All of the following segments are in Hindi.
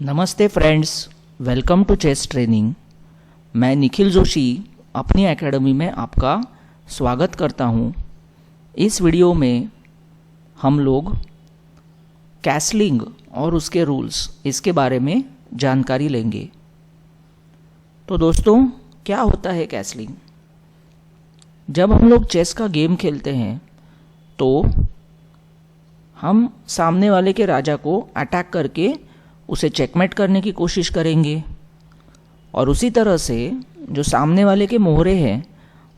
नमस्ते friends, welcome to chess training. मैं निखिल जोशी अपनी एकेडमी में आपका स्वागत करता हूं। इस वीडियो में हम लोग कैसलिंग और उसके रूल्स इसके बारे में जानकारी लेंगे। तो दोस्तों, क्या होता है कैसलिंग? जब हम लोग चेस का गेम खेलते हैं तो हम सामने वाले के राजा को अटैक करके उसे चेकमेट करने की कोशिश करेंगे और उसी तरह से जो सामने वाले के मोहरे हैं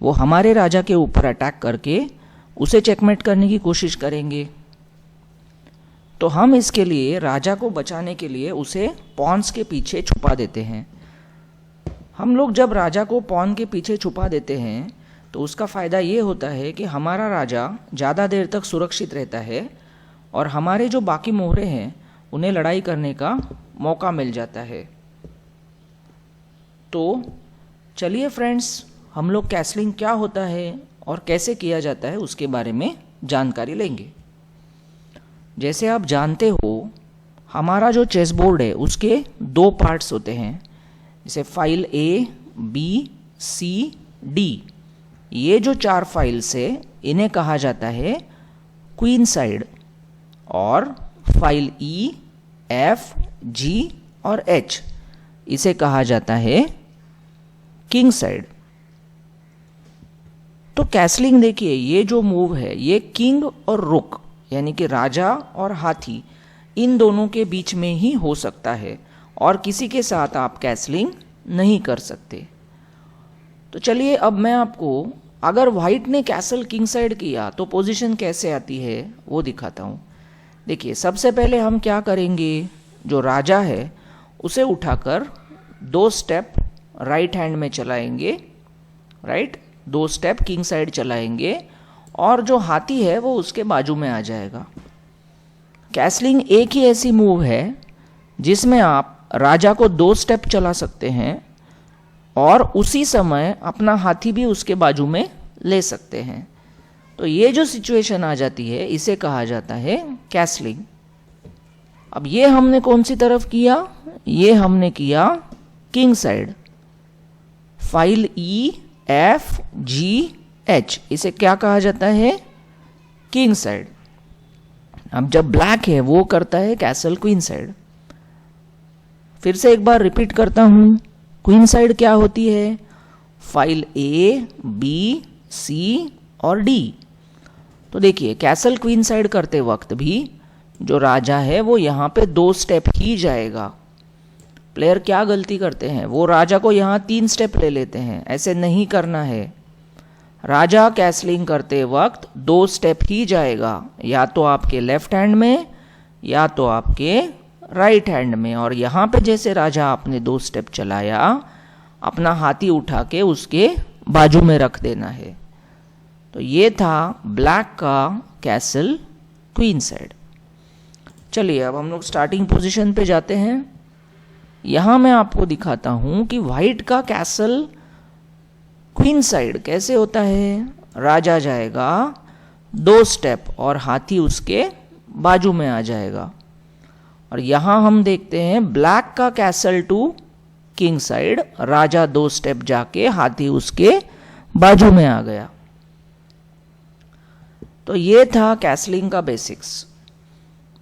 वो हमारे राजा के ऊपर अटैक करके उसे चेकमेट करने की कोशिश करेंगे। तो हम इसके लिए राजा को बचाने के लिए उसे पॉन्स के पीछे छुपा देते हैं। हम लोग जब राजा को पॉन के पीछे छुपा देते हैं तो उसका फ़ायदा ये होता है कि हमारा राजा ज़्यादा देर तक सुरक्षित रहता है और हमारे जो बाकी मोहरे हैं उन्हें लड़ाई करने का मौका मिल जाता है। तो चलिए फ्रेंड्स, हम लोग कैसलिंग क्या होता है और कैसे किया जाता है उसके बारे में जानकारी लेंगे। जैसे आप जानते हो, हमारा जो चेस बोर्ड है उसके दो पार्ट्स होते हैं, जैसे फाइल ए, बी, सी, डी। ये जो चार फाइल्स है इन्हें कहा जाता है क्वीन साइड, और फाइल ई, एफ, जी और एच इसे कहा जाता है किंग साइड। तो कैसलिंग देखिए, ये जो मूव है ये किंग और रुक यानी कि राजा और हाथी इन दोनों के बीच में ही हो सकता है और किसी के साथ आप कैसलिंग नहीं कर सकते। तो चलिए, अब मैं आपको अगर वाइट ने कैसल किंग साइड किया तो पोजीशन कैसे आती है वो दिखाता हूँ। देखिए, सबसे पहले हम क्या करेंगे, जो राजा है उसे उठाकर दो स्टेप राइट हैंड में चलाएंगे, राइट, दो स्टेप किंग साइड चलाएंगे और जो हाथी है वो उसके बाजू में आ जाएगा। कैसलिंग एक ही ऐसी मूव है जिसमें आप राजा को दो स्टेप चला सकते हैं और उसी समय अपना हाथी भी उसके बाजू में ले सकते हैं। तो ये जो सिचुएशन आ जाती है इसे कहा जाता है कैसलिंग। अब ये हमने कौन सी तरफ किया? ये हमने किया किंग साइड। फाइल ई, एफ, जी, एच इसे क्या कहा जाता है? King side. अब जब ब्लैक है वो करता है कैसल क्वीन साइड। फिर से एक बार रिपीट करता हूं, क्वीन साइड क्या होती है? फाइल ए, बी, सी और डी। तो देखिए, कैसल क्वीन साइड करते वक्त भी जो राजा है वो यहाँ पे दो स्टेप ही जाएगा। प्लेयर क्या गलती करते हैं, वो राजा को यहाँ तीन स्टेप ले लेते हैं। ऐसे नहीं करना है। राजा कैसलिंग करते वक्त दो स्टेप ही जाएगा, या तो आपके लेफ्ट हैंड में या तो आपके राइट हैंड में। और यहाँ पे जैसे राजा आपने दो स्टेप चलाया, अपना हाथी उठा के उसके बाजू में रख देना है। तो ये था ब्लैक का कैसल क्वीन साइड। चलिए, अब हम लोग स्टार्टिंग पोजीशन पे जाते हैं। यहाँ मैं आपको दिखाता हूँ कि वाइट का कैसल क्वीन साइड कैसे होता है। राजा जाएगा दो स्टेप और हाथी उसके बाजू में आ जाएगा। और यहाँ हम देखते हैं ब्लैक का कैसल टू किंग साइड, राजा दो स्टेप जाके हाथी उसके बाजू में आ गया। तो ये था कैसलिंग का बेसिक्स।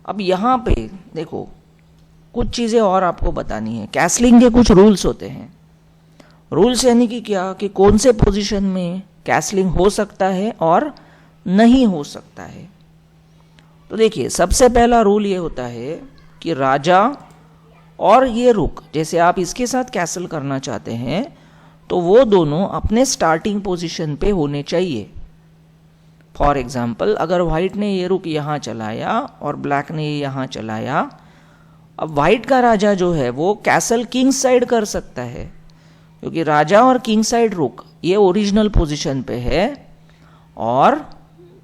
अब यहाँ पे देखो, कुछ चीज़ें और आपको बतानी है। कैसलिंग के कुछ रूल्स होते हैं। रूल्स यानी कि क्या, कि कौन से पोजीशन में कैसलिंग हो सकता है और नहीं हो सकता है। तो देखिए, सबसे पहला रूल ये होता है कि राजा और ये रुक, जैसे आप इसके साथ कैसल करना चाहते हैं तो वो दोनों अपने स्टार्टिंग पोजीशन पे होने चाहिए। फॉर एग्जाम्पल, अगर वाइट ने ये रुक यहाँ चलाया और ब्लैक ने ये यहाँ चलाया, अब वाइट का राजा जो है वो कैसल किंग साइड कर सकता है, क्योंकि राजा और किंग साइड रुक ये ओरिजिनल पोजीशन पे है। और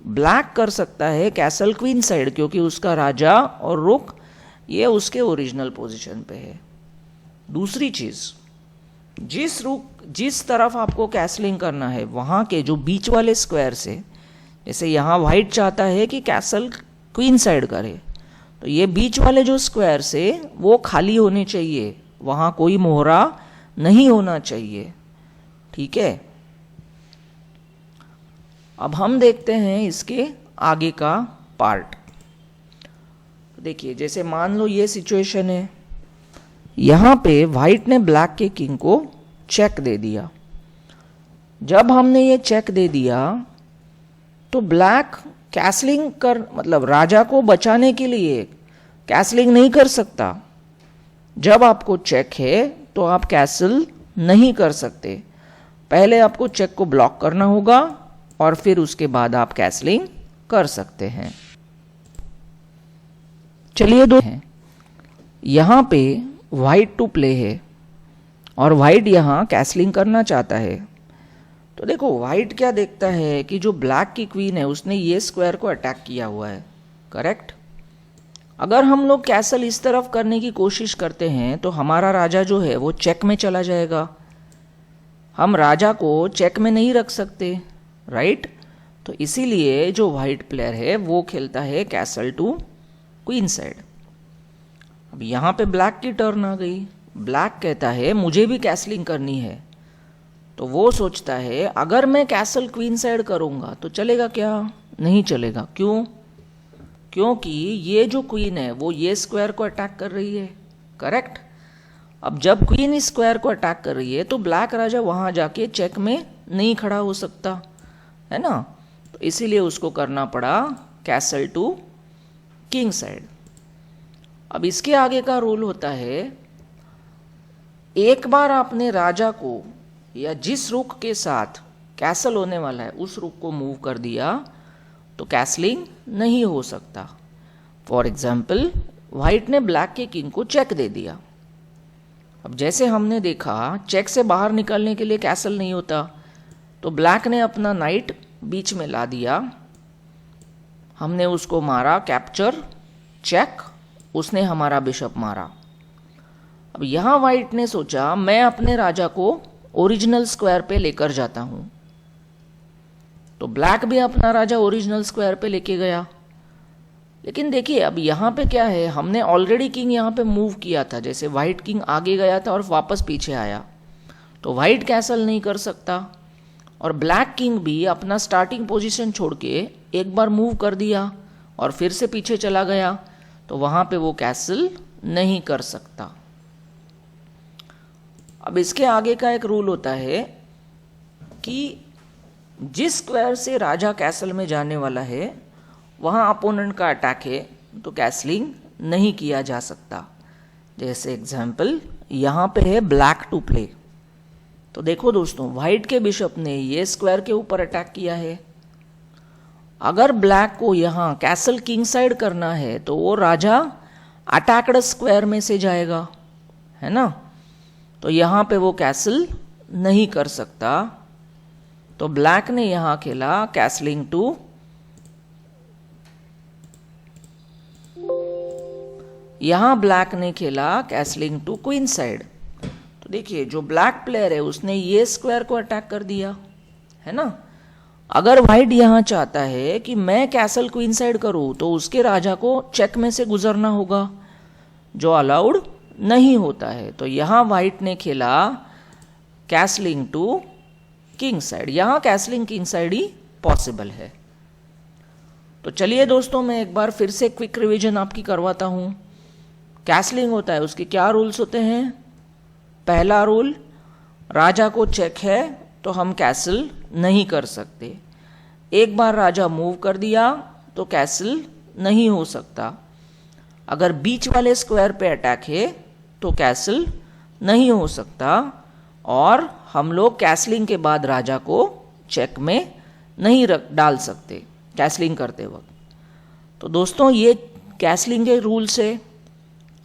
ब्लैक कर सकता है कैसल क्वीन साइड, क्योंकि उसका राजा और रुक ये उसके ओरिजिनल पोजीशन पे है। दूसरी चीज़, जिस तरफ आपको कैसलिंग करना है वहाँ के जो बीच वाले स्क्वायर से, जैसे यहाँ वाइट चाहता है कि कैसल क्वीन साइड करे, तो ये बीच वाले जो स्क्वायर से वो खाली होने चाहिए, वहां कोई मोहरा नहीं होना चाहिए। ठीक है, अब हम देखते हैं इसके आगे का पार्ट। देखिए, जैसे मान लो ये सिचुएशन है, यहां पे व्हाइट ने ब्लैक के किंग को चेक दे दिया। जब हमने ये चेक दे दिया तो ब्लैक कैसलिंग कर, मतलब राजा को बचाने के लिए कैसलिंग नहीं कर सकता। जब आपको चेक है तो आप कैसल नहीं कर सकते, पहले आपको चेक को ब्लॉक करना होगा और फिर उसके बाद आप कैसलिंग कर सकते हैं। चलिए यहां पे व्हाइट टू प्ले है और व्हाइट यहां कैसलिंग करना चाहता है। तो देखो व्हाइट क्या देखता है कि जो ब्लैक की क्वीन है उसने ये स्क्वायर को अटैक किया हुआ है, करेक्ट। अगर हम लोग कैसल इस तरफ करने की कोशिश करते हैं तो हमारा राजा जो है वो चेक में चला जाएगा। हम राजा को चेक में नहीं रख सकते, राइट। तो इसीलिए जो व्हाइट प्लेयर है वो खेलता है कैसल टू क्वीन साइड। अब यहाँ पे ब्लैक की टर्न आ गई। ब्लैक कहता है मुझे भी कैसलिंग करनी है। तो वो सोचता है अगर मैं कैसल क्वीन साइड करूँगा तो चलेगा क्या? नहीं चलेगा। क्यों? क्योंकि ये जो क्वीन है वो ये स्क्वायर को अटैक कर रही है, करेक्ट। अब जब क्वीन इस स्क्वायर को अटैक कर रही है तो ब्लैक राजा वहाँ जाके चेक में नहीं खड़ा हो सकता, है ना। तो इसीलिए उसको करना पड़ा कैसल टू किंग साइड। अब इसके आगे का रूल होता है, एक बार आपने राजा को या जिस रुक के साथ कैसल होने वाला है उस रुक को मूव कर दिया तो कैसलिंग नहीं हो सकता। फॉर एग्जाम्पल व्हाइट ने ब्लैक के किंग को चेक दे दिया। अब जैसे हमने देखा चेक से बाहर निकलने के लिए कैसल नहीं होता, तो ब्लैक ने अपना नाइट बीच में ला दिया, हमने उसको मारा कैप्चर चेक, उसने हमारा बिशप मारा। अब यहां व्हाइट ने सोचा मैं अपने राजा को ओरिजिनल स्क्वायर पे लेकर जाता हूं, तो ब्लैक भी अपना राजा ओरिजिनल स्क्वायर पे लेके गया। लेकिन देखिए अब यहाँ पे क्या है, हमने ऑलरेडी किंग यहाँ पे मूव किया था। जैसे व्हाइट किंग आगे गया था और वापस पीछे आया, तो व्हाइट कैसल नहीं कर सकता। और ब्लैक किंग भी अपना स्टार्टिंग पोजीशन छोड़ के एक बार मूव कर दिया और फिर से पीछे चला गया, तो वहाँ पे वो कैसल नहीं कर सकता। अब इसके आगे का एक रूल होता है कि जिस स्क्वायर से राजा कैसल में जाने वाला है वहाँ अपोनेंट का अटैक है तो कैसलिंग नहीं किया जा सकता। जैसे एग्जाम्पल यहाँ पे है ब्लैक टू प्ले। तो देखो दोस्तों, व्हाइट के बिशप ने ये स्क्वायर के ऊपर अटैक किया है। अगर ब्लैक को यहाँ कैसल किंग साइड करना है तो वो राजा अटैक्ड स्क्वायर में से जाएगा, है ना। तो यहाँ पे वो कैसल नहीं कर सकता। तो ब्लैक ने यहां खेला कैसलिंग टू, यहां ब्लैक ने खेला कैसलिंग टू क्वीन साइड। तो देखिए जो ब्लैक प्लेयर है उसने ये स्क्वायर को अटैक कर दिया, है ना। अगर व्हाइट यहां चाहता है कि मैं कैसल क्वीन साइड करूं तो उसके राजा को चेक में से गुजरना होगा, जो अलाउड नहीं होता है। तो यहां व्हाइट ने खेला कैसलिंग टू किंग साइड। यहां कैसलिंग किंग साइड ही पॉसिबल है। तो चलिए दोस्तों, मैं एक बार फिर से क्विक रिवीजन आपकी करवाता हूं। कैसलिंग होता है, उसके क्या रूल्स होते हैं। पहला रूल, राजा को चेक है तो हम कैसल नहीं कर सकते। एक बार राजा मूव कर दिया तो कैसल नहीं हो सकता। अगर बीच वाले स्क्वायर पे अटैक है तो कैसल नहीं हो सकता। और हम लोग कैसलिंग के बाद राजा को चेक में नहीं डाल सकते कैसलिंग करते वक्त। तो दोस्तों ये कैसलिंग के रूल्स है।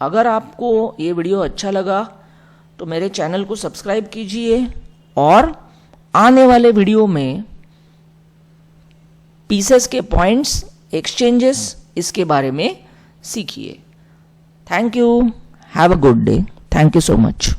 अगर आपको ये वीडियो अच्छा लगा तो मेरे चैनल को सब्सक्राइब कीजिए और आने वाले वीडियो में पीसेस के पॉइंट्स, एक्सचेंजेस, इसके बारे में सीखिए। Thank you, have a good day, thank you so much.